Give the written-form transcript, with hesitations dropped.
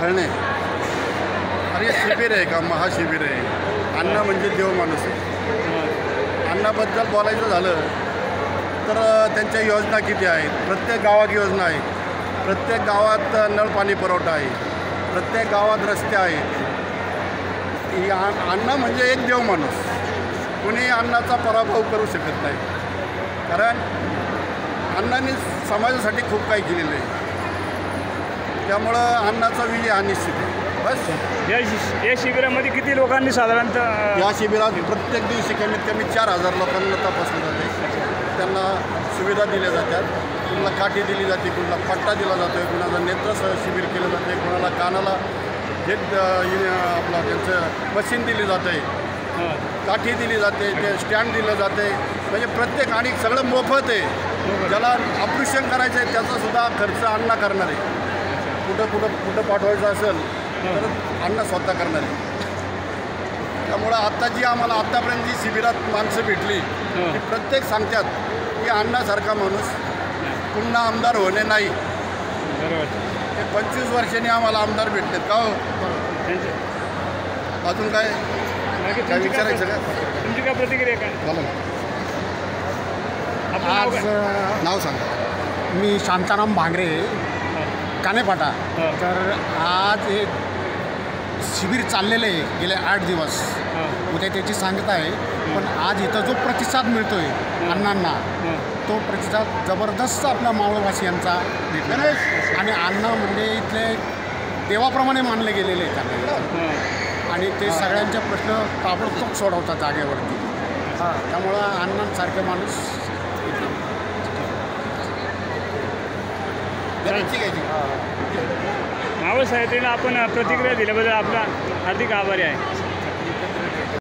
खळणे. अरे शिबिर आहे का? महाशिबिर आहे. अण्णा म्हणजे देव माणूस आहे. अण्णाबद्दल बोलायचं झालं तर त्यांच्या योजना किती आहेत. प्रत्येक गावात योजना आहेत. प्रत्येक गावात नळ पाणी पुरवठा आहे. प्रत्येक गावात रस्ते आहेत. ही अण्णा म्हणजे एक देव माणूस. कुणी अण्णाचा पराभव करू शकत नाही. कारण अण्णांनी समाजासाठी खूप काही केलेलं आहे. त्यामुळं अण्णाचा विजय हा निश्चित आहे. बस. या शिबिरामध्ये किती लोकांनी साधारणतः या शिबिरात प्रत्येक दिवशी कमीत कमी 4,000 लोकांना तपासलं जाते. त्यांना सुविधा दिल्या जातात. कुणाला काठी दिली जाते, कुणाला पट्टा दिला जातो, कुणाला नेत्र शिबिर केलं जाते, कुणाला कानाला आपला त्यांचं मशीन दिली जाते, काठी दिली जाते, ते स्टँड दिलं जाते. म्हणजे प्रत्येक आणि सगळं मोफत आहे. ज्याला ऑपरेशन करायचं आहे त्याचासुद्धा खर्च अण्णा करणार आहे. कुठं पाठवायचं असेल तर अण्णा स्वतः करणार आहे. त्यामुळं आत्ता जी आम्हाला आत्तापर्यंत जी शिबिरात माणसं भेटली ती प्रत्येक सांगतात की अण्णासारखा माणूस पुन्हा आमदार होणे नाही. ते 25 वर्षांनी आम्हाला आमदार भेटतात का हो. अजून काय विचारायचं का? तुमची काय प्रतिक्रिया काय? बोला. आज नाव सांगा. मी शांताराम भांगरे, कानेपाटा. तर आज एक शिबिर चाललेलं आहे गेले 8 दिवस. उद्या त्याची सांगता आहे. पण आज इथं जो प्रतिसाद मिळतो आहे अण्णांना, तो प्रतिसाद जबरदस्त आपल्या मावळवासियांचा भेटला आहे. आणि अण्णा म्हणजे इथले देवाप्रमाणे मानले गेलेले आहेत त्यांना. आणि ते सगळ्यांचे प्रश्न ताबडतोब सोडवतात जागेवरती. त्यामुळं अण्णांसारखे माणूस मावळ साहेबांना आपण प्रतिक्रिया दिल्याबद्दल आपला हार्दिक आभारी आहे.